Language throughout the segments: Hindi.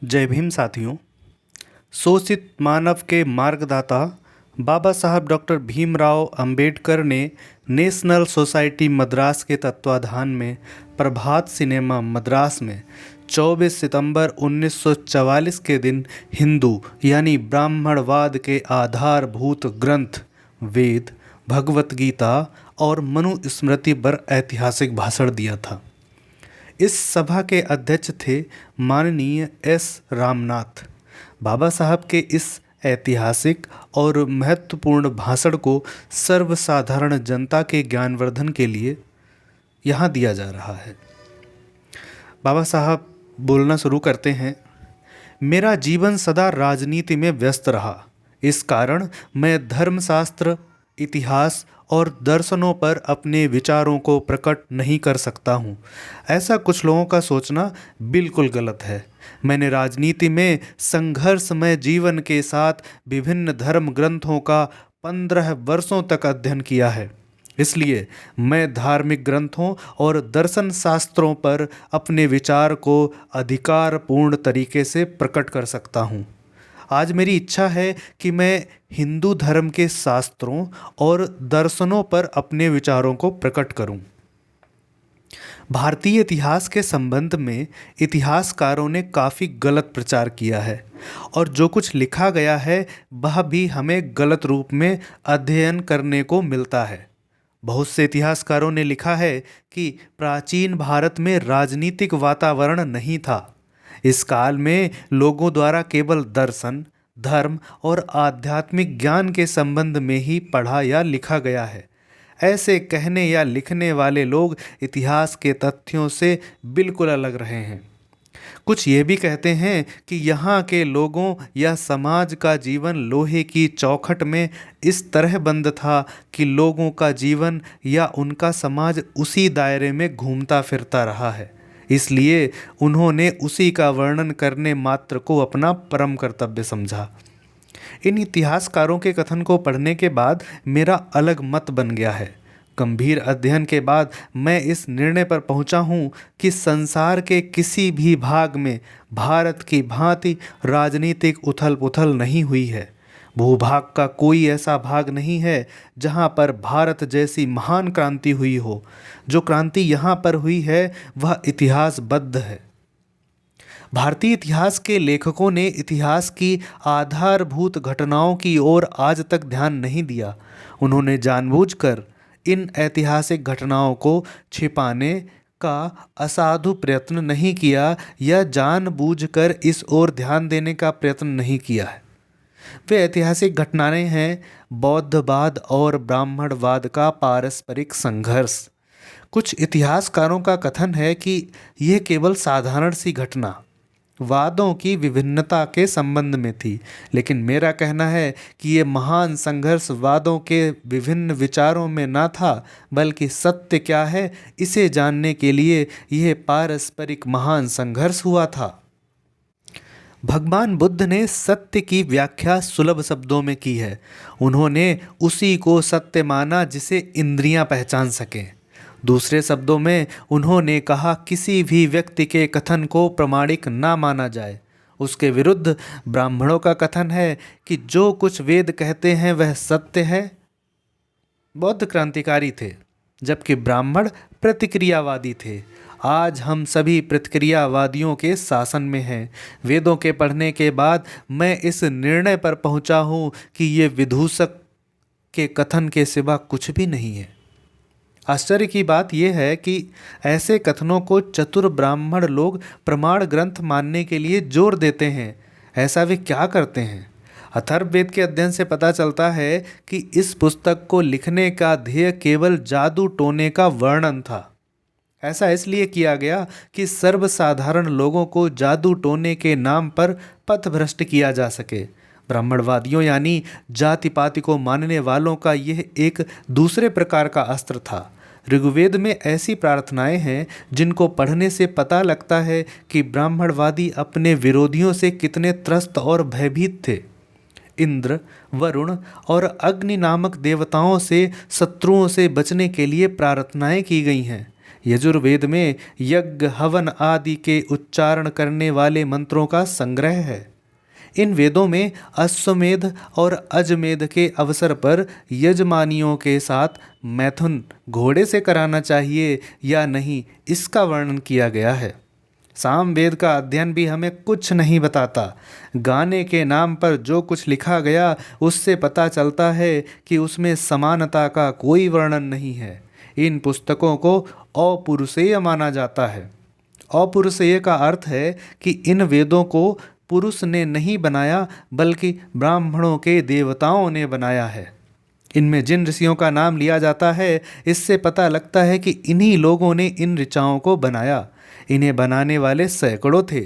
जय भीम साथियों। शोषित मानव के मार्गदाता बाबा साहब डॉक्टर भीमराव अंबेडकर ने नेशनल सोसाइटी मद्रास के तत्वाधान में प्रभात सिनेमा मद्रास में 24 सितंबर 1944 के दिन हिंदू यानी ब्राह्मणवाद के आधारभूत ग्रंथ वेद, भगवत गीता और मनुस्मृति पर ऐतिहासिक भाषण दिया था। इस सभा के अध्यक्ष थे माननीय एस रामनाथ। बाबा साहब के इस ऐतिहासिक और महत्वपूर्ण भाषण को सर्वसाधारण जनता के ज्ञानवर्धन के लिए यहाँ दिया जा रहा है। बाबा साहब बोलना शुरू करते हैं। मेरा जीवन सदा राजनीति में व्यस्त रहा। इस कारण मैं धर्मशास्त्र, इतिहास और दर्शनों पर अपने विचारों को प्रकट नहीं कर सकता हूँ। ऐसा कुछ लोगों का सोचना बिल्कुल गलत है। मैंने राजनीति में संघर्षमय जीवन के साथ विभिन्न धर्म ग्रंथों का 15 वर्षों तक अध्ययन किया है। इसलिए मैं धार्मिक ग्रंथों और दर्शन शास्त्रों पर अपने विचार को अधिकारपूर्ण तरीके से प्रकट कर सकता हूँ। आज मेरी इच्छा है कि मैं हिंदू धर्म के शास्त्रों और दर्शनों पर अपने विचारों को प्रकट करूं। भारतीय इतिहास के संबंध में इतिहासकारों ने काफ़ी गलत प्रचार किया है और जो कुछ लिखा गया है वह भी हमें गलत रूप में अध्ययन करने को मिलता है। बहुत से इतिहासकारों ने लिखा है कि प्राचीन भारत में राजनीतिक वातावरण नहीं था। इस काल में लोगों द्वारा केवल दर्शन, धर्म और आध्यात्मिक ज्ञान के संबंध में ही पढ़ा या लिखा गया है। ऐसे कहने या लिखने वाले लोग इतिहास के तथ्यों से बिल्कुल अलग रहे हैं। कुछ ये भी कहते हैं कि यहाँ के लोगों या समाज का जीवन लोहे की चौखट में इस तरह बंद था कि लोगों का जीवन या उनका समाज उसी दायरे में घूमता फिरता रहा है। इसलिए उन्होंने उसी का वर्णन करने मात्र को अपना परम कर्तव्य समझा। इन इतिहासकारों के कथन को पढ़ने के बाद मेरा अलग मत बन गया है। गंभीर अध्ययन के बाद मैं इस निर्णय पर पहुंचा हूं कि संसार के किसी भी भाग में भारत की भांति राजनीतिक उथल पुथल नहीं हुई है। भूभाग का कोई ऐसा भाग नहीं है जहां पर भारत जैसी महान क्रांति हुई हो। जो क्रांति यहाँ पर हुई है वह इतिहासबद्ध है। भारतीय इतिहास के लेखकों ने इतिहास की आधारभूत घटनाओं की ओर आज तक ध्यान नहीं दिया। उन्होंने जानबूझकर इन ऐतिहासिक घटनाओं को छिपाने का असाधु प्रयत्न नहीं किया या जानबूझकर इस ओर ध्यान देने का प्रयत्न नहीं किया है। वे ऐतिहासिक घटनाएं हैं बौद्धवाद और ब्राह्मणवाद का पारस्परिक संघर्ष। कुछ इतिहासकारों का कथन है कि यह केवल साधारण सी घटना वादों की विभिन्नता के संबंध में थी, लेकिन मेरा कहना है कि ये महान संघर्ष वादों के विभिन्न विचारों में ना था, बल्कि सत्य क्या है इसे जानने के लिए यह पारस्परिक महान संघर्ष हुआ था। भगवान बुद्ध ने सत्य की व्याख्या सुलभ शब्दों में की है। उन्होंने उसी को सत्य माना जिसे इंद्रियां पहचान सकें। दूसरे शब्दों में उन्होंने कहा किसी भी व्यक्ति के कथन को प्रामाणिक ना माना जाए। उसके विरुद्ध ब्राह्मणों का कथन है कि जो कुछ वेद कहते हैं वह सत्य है। बौद्ध क्रांतिकारी थे जबकि ब्राह्मण प्रतिक्रियावादी थे। आज हम सभी प्रतिक्रियावादियों के शासन में हैं। वेदों के पढ़ने के बाद मैं इस निर्णय पर पहुंचा हूं कि ये विदूषक के कथन के सिवा कुछ भी नहीं है। आश्चर्य की बात यह है कि ऐसे कथनों को चतुर ब्राह्मण लोग प्रमाण ग्रंथ मानने के लिए जोर देते हैं। ऐसा वे क्या करते हैं? अथर्ववेद के अध्ययन से पता चलता है कि इस पुस्तक को लिखने का ध्येय केवल जादू टोने का वर्णन था। ऐसा इसलिए किया गया कि सर्वसाधारण लोगों को जादू टोने के नाम पर पथभ्रष्ट किया जा सके। ब्राह्मणवादियों यानी जाति पाति को मानने वालों का यह एक दूसरे प्रकार का अस्त्र था। ऋग्वेद में ऐसी प्रार्थनाएं हैं जिनको पढ़ने से पता लगता है कि ब्राह्मणवादी अपने विरोधियों से कितने त्रस्त और भयभीत थे। इंद्र, वरुण और अग्नि नामक देवताओं से शत्रुओं से बचने के लिए प्रार्थनाएं की गई हैं। यजुर्वेद में यज्ञ हवन आदि के उच्चारण करने वाले मंत्रों का संग्रह है। इन वेदों में अश्वमेध और अजमेध के अवसर पर यजमानियों के साथ मैथुन घोड़े से कराना चाहिए या नहीं, इसका वर्णन किया गया है। सामवेद का अध्ययन भी हमें कुछ नहीं बताता। गाने के नाम पर जो कुछ लिखा गया उससे पता चलता है कि उसमें समानता का कोई वर्णन नहीं है। इन पुस्तकों को अपौरुषेय माना जाता है। अपौरुषेय का अर्थ है कि इन वेदों को पुरुष ने नहीं बनाया बल्कि ब्राह्मणों के देवताओं ने बनाया है। इनमें जिन ऋषियों का नाम लिया जाता है इससे पता लगता है कि इन्हीं लोगों ने इन ऋचाओं को बनाया। इन्हें बनाने वाले सैकड़ों थे,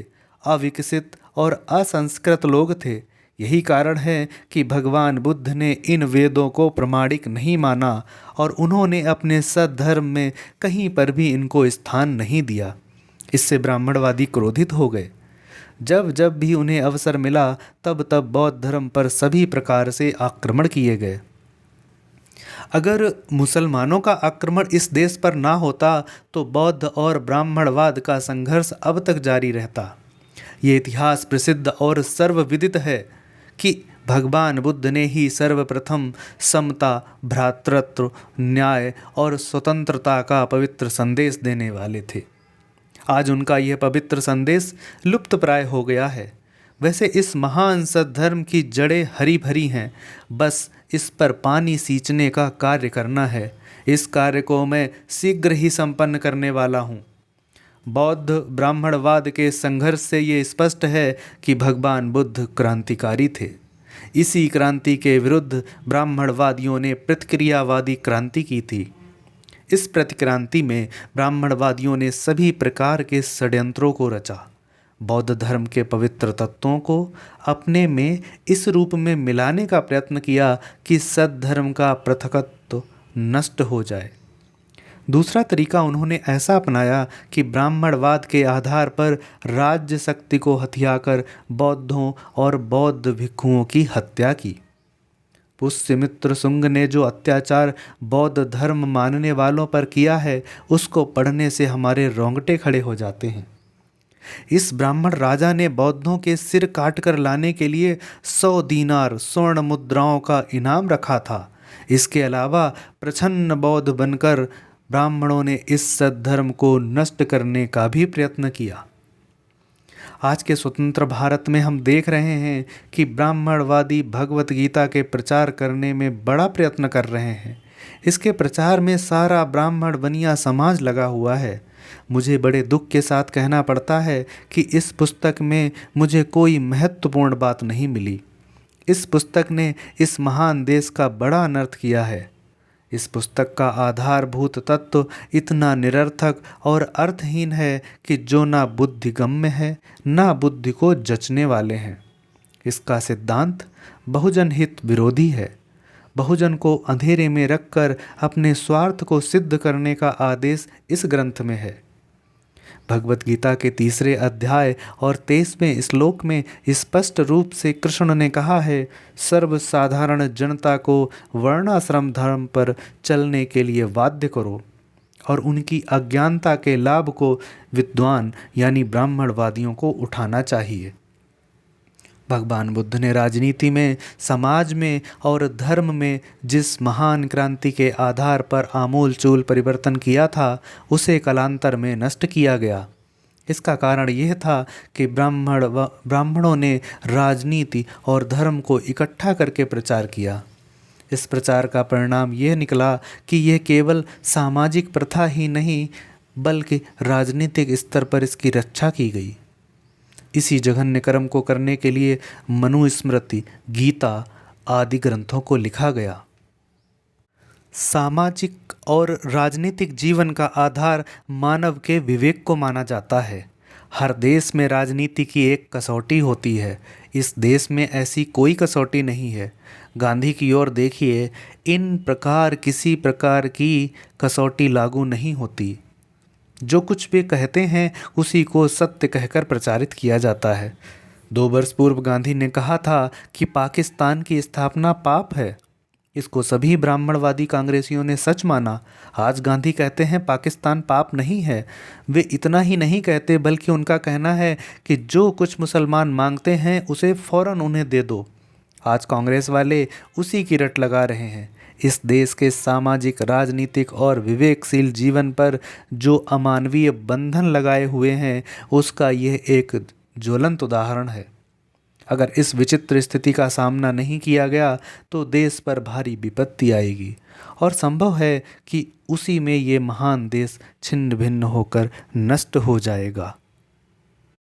अविकसित और असंस्कृत लोग थे। यही कारण है कि भगवान बुद्ध ने इन वेदों को प्रमाणिक नहीं माना और उन्होंने अपने सद्धर्म में कहीं पर भी इनको स्थान नहीं दिया। इससे ब्राह्मणवादी क्रोधित हो गए। जब जब भी उन्हें अवसर मिला तब तब बौद्ध धर्म पर सभी प्रकार से आक्रमण किए गए। अगर मुसलमानों का आक्रमण इस देश पर ना होता तो बौद्ध और ब्राह्मणवाद का संघर्ष अब तक जारी रहता। ये इतिहास प्रसिद्ध और सर्वविदित है कि भगवान बुद्ध ने ही सर्वप्रथम समता, भ्रातृत्व, न्याय और स्वतंत्रता का पवित्र संदेश देने वाले थे। आज उनका यह पवित्र संदेश लुप्तप्राय हो गया है। वैसे इस महान सद्धर्म की जड़ें हरी भरी हैं, बस इस पर पानी सींचने का कार्य करना है। इस कार्य को मैं शीघ्र ही संपन्न करने वाला हूँ। बौद्ध ब्राह्मणवाद के संघर्ष से ये स्पष्ट है कि भगवान बुद्ध क्रांतिकारी थे। इसी क्रांति के विरुद्ध ब्राह्मणवादियों ने प्रतिक्रियावादी क्रांति की थी। इस प्रतिक्रांति में ब्राह्मणवादियों ने सभी प्रकार के षड्यंत्रों को रचा। बौद्ध धर्म के पवित्र तत्वों को अपने में इस रूप में मिलाने का प्रयत्न किया कि सद्धर्म का पृथकत्व नष्ट हो जाए। दूसरा तरीका उन्होंने ऐसा अपनाया कि ब्राह्मणवाद के आधार पर राज्य शक्ति को हथियाकर बौद्धों और बौद्ध भिक्षुओं की हत्या की। पुष्यमित्र शुंग ने जो अत्याचार बौद्ध धर्म मानने वालों पर किया है उसको पढ़ने से हमारे रोंगटे खड़े हो जाते हैं। इस ब्राह्मण राजा ने बौद्धों के सिर काट कर लाने के लिए 100 दीनार स्वर्ण मुद्राओं का इनाम रखा था। इसके अलावा प्रछन्न बौद्ध बनकर ब्राह्मणों ने इस सद्धर्म को नष्ट करने का भी प्रयत्न किया। आज के स्वतंत्र भारत में हम देख रहे हैं कि ब्राह्मणवादी भगवत गीता के प्रचार करने में बड़ा प्रयत्न कर रहे हैं। इसके प्रचार में सारा ब्राह्मण बनिया समाज लगा हुआ है। मुझे बड़े दुख के साथ कहना पड़ता है कि इस पुस्तक में मुझे कोई महत्वपूर्ण बात नहीं मिली। इस पुस्तक ने इस महान देश का बड़ा अनर्थ किया है। इस पुस्तक का आधारभूत तत्व इतना निरर्थक और अर्थहीन है कि जो ना बुद्धिगम्य है ना बुद्धि को जचने वाले हैं। इसका सिद्धांत बहुजन हित विरोधी है। बहुजन को अंधेरे में रखकर अपने स्वार्थ को सिद्ध करने का आदेश इस ग्रंथ में है। भगवत गीता के 3 अध्याय और 23वें श्लोक में स्पष्ट रूप से कृष्ण ने कहा है, सर्वसाधारण जनता को वर्णाश्रम धर्म पर चलने के लिए बाध्य करो और उनकी अज्ञानता के लाभ को विद्वान यानी ब्राह्मणवादियों को उठाना चाहिए। भगवान बुद्ध ने राजनीति में, समाज में और धर्म में जिस महान क्रांति के आधार पर आमूलचूल परिवर्तन किया था उसे कालांतर में नष्ट किया गया। इसका कारण यह था कि ब्राह्मणों ने राजनीति और धर्म को इकट्ठा करके प्रचार किया। इस प्रचार का परिणाम यह निकला कि यह केवल सामाजिक प्रथा ही नहीं बल्कि राजनीतिक स्तर पर इसकी रक्षा की गई। इसी जघन्य कर्म को करने के लिए मनुस्मृति, गीता आदि ग्रंथों को लिखा गया। सामाजिक और राजनीतिक जीवन का आधार मानव के विवेक को माना जाता है। हर देश में राजनीति की एक कसौटी होती है। इस देश में ऐसी कोई कसौटी नहीं है। गांधी की ओर देखिए, इन प्रकार किसी प्रकार की कसौटी लागू नहीं होती। जो कुछ भी कहते हैं उसी को सत्य कहकर प्रचारित किया जाता है। 2 वर्ष पूर्व गांधी ने कहा था कि पाकिस्तान की स्थापना पाप है। इसको सभी ब्राह्मणवादी कांग्रेसियों ने सच माना। आज गांधी कहते हैं पाकिस्तान पाप नहीं है। वे इतना ही नहीं कहते बल्कि उनका कहना है कि जो कुछ मुसलमान मांगते हैं उसे फौरन उन्हें दे दो। आज कांग्रेस वाले उसी की रट लगा रहे हैं। इस देश के सामाजिक, राजनीतिक और विवेकशील जीवन पर जो अमानवीय बंधन लगाए हुए हैं उसका यह एक ज्वलंत उदाहरण है। अगर इस विचित्र स्थिति का सामना नहीं किया गया तो देश पर भारी विपत्ति आएगी और संभव है कि उसी में ये महान देश छिन्न भिन्न होकर नष्ट हो जाएगा।